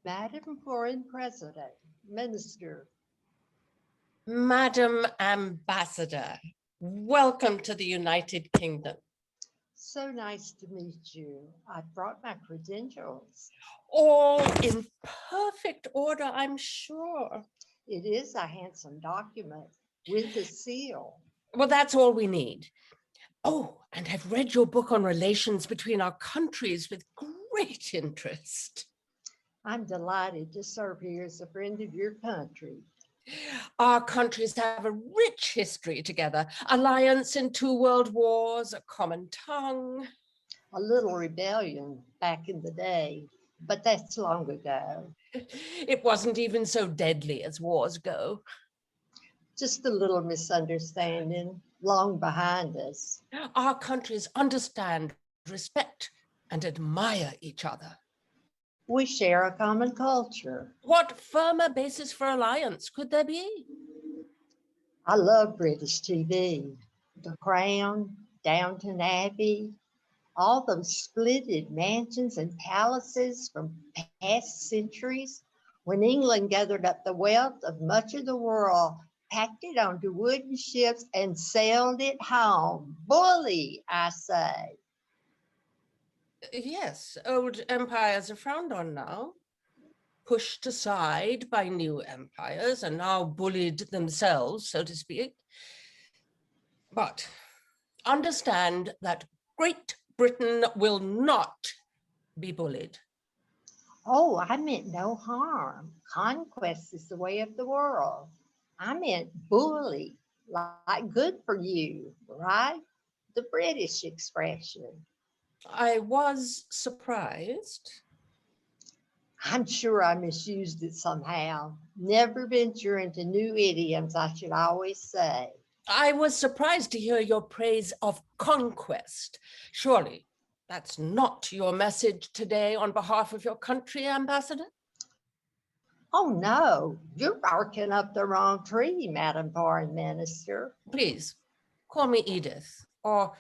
Madam Foreign President, Minister. Madam Ambassador, welcome to the United Kingdom. So nice to meet you. I brought my credentials. All in perfect order, I'm sure. It is a handsome document with a seal. Well, that's all we need. Oh, and I've read your book on relations between our countries with great interest. I'm delighted to serve here as a friend of your country. Our countries have a rich history together, alliance in 2 world wars, a common tongue. A little rebellion back in the day, but that's long ago. It wasn't even so deadly as wars go. Just a little misunderstanding long behind us. Our countries understand, respect, and admire each other. We share a common culture. What firmer basis for alliance could there be? I love British TV, The Crown, Downton Abbey, all those splendid mansions and palaces from past centuries when England gathered up the wealth of much of the world, packed it onto wooden ships and sailed it home. Bully, I say. Yes, old empires are frowned on now, pushed aside by new empires and now bullied themselves, so to speak. But understand that Great Britain will not be bullied. Oh, I meant no harm. Conquest is the way of the world. I meant bully, like good for you, right? The British expression. I was surprised. I'm sure I misused it somehow. Never venture into new idioms, I should always say. I was surprised to hear your praise of conquest. Surely that's not your message today on behalf of your country, Ambassador? Oh no, you're barking up the wrong tree, Madam Foreign Minister. Please, call me Edith, or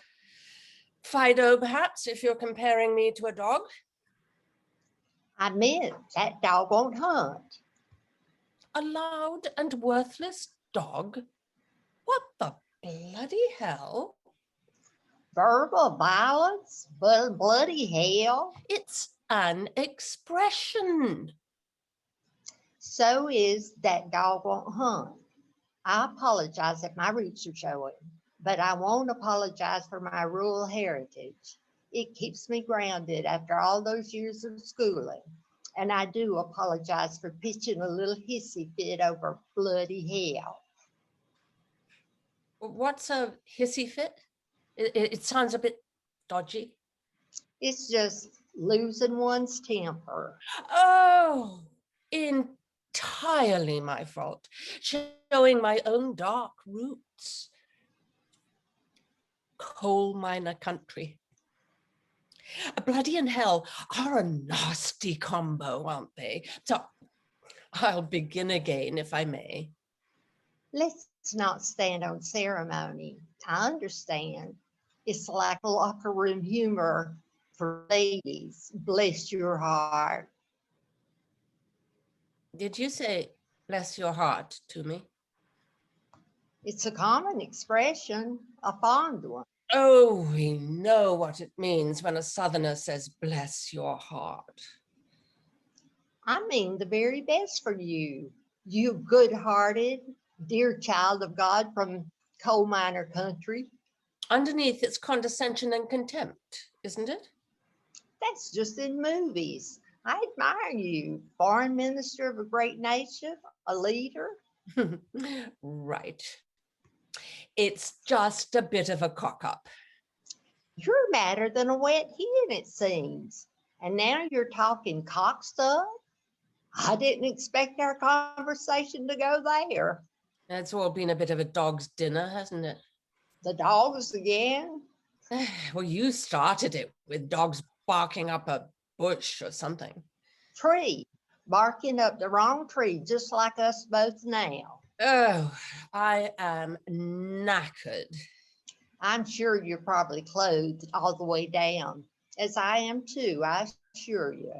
Fido, perhaps, if you're comparing me to a dog. I meant that dog won't hunt. A loud and worthless dog? What the bloody hell? Verbal violence, bloody hell. It's an expression. So is that dog won't hunt. I apologize if my roots are showing, but I won't apologize for my rural heritage. It keeps me grounded after all those years of schooling. And I do apologize for pitching a little hissy fit over bloody hell. What's a hissy fit? It sounds a bit dodgy. It's just losing one's temper. Oh, entirely my fault. Showing my own dark roots. Coal miner country. Bloody and hell are a nasty combo, aren't they? So I'll begin again, if I may. Let's not stand on ceremony. I understand. It's like locker room humor for ladies. Bless your heart. Did you say, bless your heart, to me? It's a common expression, a fond one. Oh, we know what it means when a Southerner says, bless your heart. I mean the very best for you, you good-hearted, dear child of God from coal miner country. Underneath it's condescension and contempt, isn't it? That's just in movies. I admire you, foreign minister of a great nation, a leader. Right. It's just a bit of a cock-up. You're madder than a wet hen, it seems. And now you're talking cock stuff? I didn't expect our conversation to go there. It's all been a bit of a dog's dinner, hasn't it? The dogs again? Well, you started it with dogs barking up a bush or something. Tree. barking up the wrong tree, just like us both now. Oh, I am knackered. I'm sure you're probably clothed all the way down, as I am too, I assure you.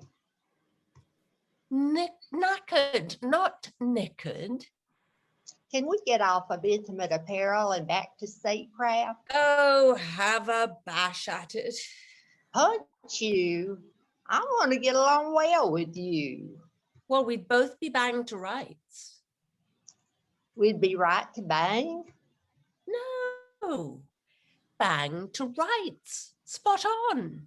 Knackered, not naked. Can we get off of intimate apparel and back to statecraft? Oh, have a bash at it. Punch you. I want to get along well with you. Well, we'd both be banged to rights. We'd be right to bang. No, bang to rights. Spot on.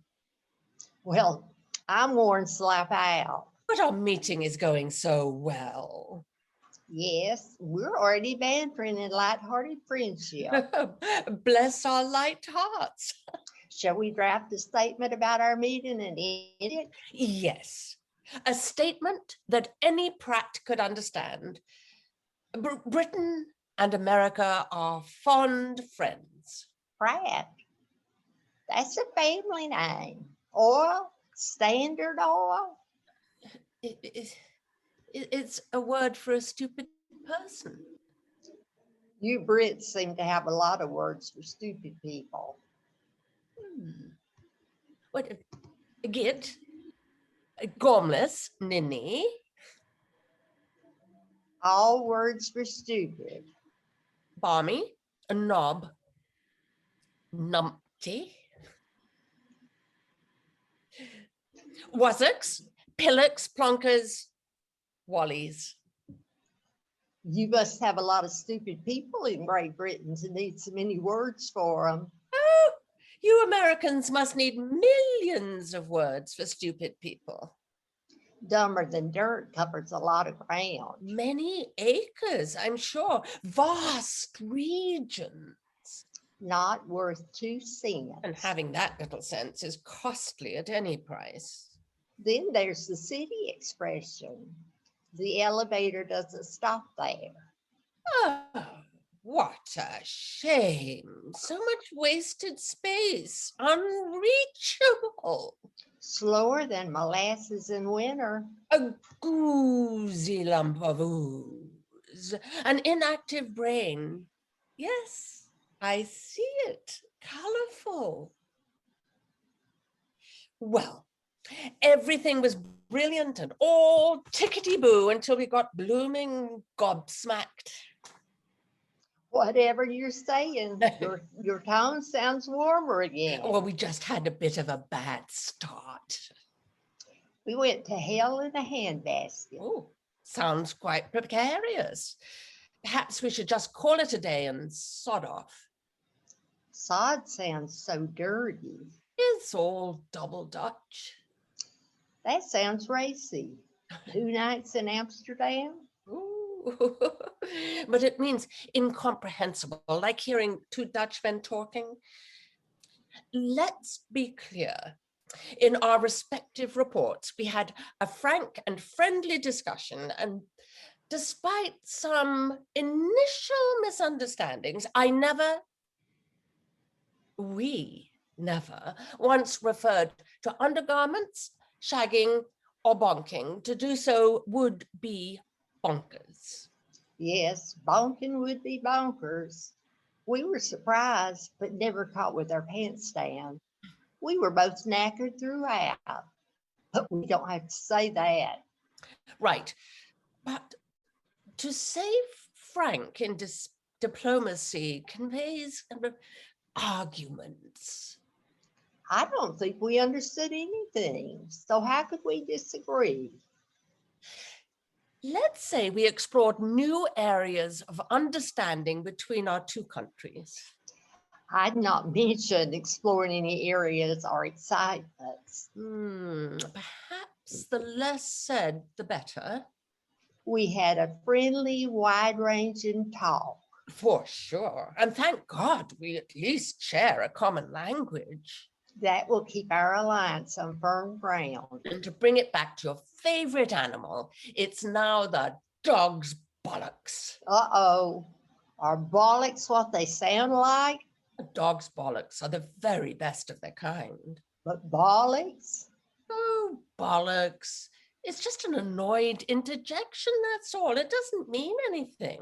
Well, I'm worn slap out. But our meeting is going so well. Yes, we're already bantering in lighthearted friendship. Bless our light hearts. Shall we draft a statement about our meeting and end it? Yes, a statement that any Pratt could understand. Britain and America are fond friends. Pratt. That's a family name. Oil, Standard Oil. It's a word for a stupid person. You Brits seem to have a lot of words for stupid people. What? Git, gormless, ninny. All words for stupid. Balmy, a knob, numpty. Wassocks, pillocks, plonkers, wallies. You must have a lot of stupid people in Great Britain to need so many words for them. Oh, you Americans must need millions of words for stupid people. Dumber than dirt covers a lot of ground. Many acres, I'm sure. Vast regions. Not worth 2 cents. And having that little sense is costly at any price. Then there's the city expression. The elevator doesn't stop there. Oh, what a shame. So much wasted space. Unreachable. Slower than molasses in winter. A goozy lump of ooze. An inactive brain. Yes, I see it. Colorful. Well, everything was brilliant and all tickety-boo until we got blooming gobsmacked. Whatever you're saying, your tone sounds warmer again. Well, we just had a bit of a bad start. We went to hell in a handbasket. Oh, sounds quite precarious. Perhaps we should just call it a day and sod off. Sod sounds so dirty. It's all double Dutch. That sounds racy. 2 nights in Amsterdam? Ooh. But it means incomprehensible, like hearing 2 Dutchmen talking. Let's be clear. In our respective reports, we had a frank and friendly discussion, and despite some initial misunderstandings, we never once referred to undergarments, shagging, or bonking. To do so would be bonkers. Yes, bonking would be bonkers. We were surprised, but never caught with our pants down. We were both knackered throughout, but we don't have to say that. Right, but to say frank in diplomacy conveys arguments. I don't think we understood anything, so how could we disagree? Let's say we explored new areas of understanding between our 2 countries. I'd not mention exploring any areas or excitements. Perhaps the less said, the better. We had a friendly, wide-ranging talk. For sure. And thank God we at least share a common language. That will keep our alliance on firm ground. And to bring it back to your favorite animal, it's now the dog's bollocks. Uh-oh. Are bollocks what they sound like? The dog's bollocks are the very best of their kind. But bollocks? Oh, bollocks, It's just an annoyed interjection, that's all. It doesn't mean anything.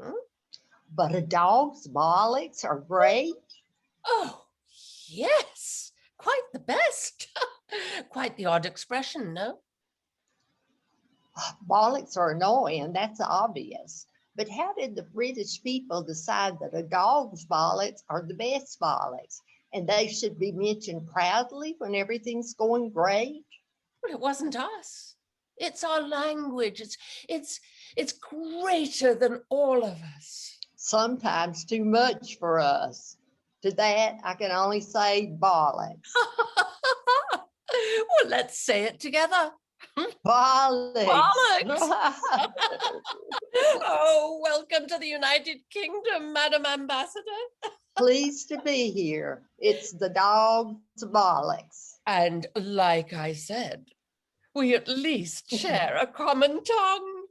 But a dog's bollocks are great. Oh, yes, quite the best. Quite the odd expression, no? Bollocks are annoying, that's obvious. But how did the British people decide that a dog's bollocks are the best bollocks and they should be mentioned proudly when everything's going great? Well, it wasn't us. It's our language. It's greater than all of us. Sometimes too much for us. To that, I can only say bollocks. Well, let's say it together. Bollocks. Bollocks. Oh, welcome to the United Kingdom, Madam Ambassador. Pleased to be here. It's the dog's bollocks. And like I said, we at least share a common tongue.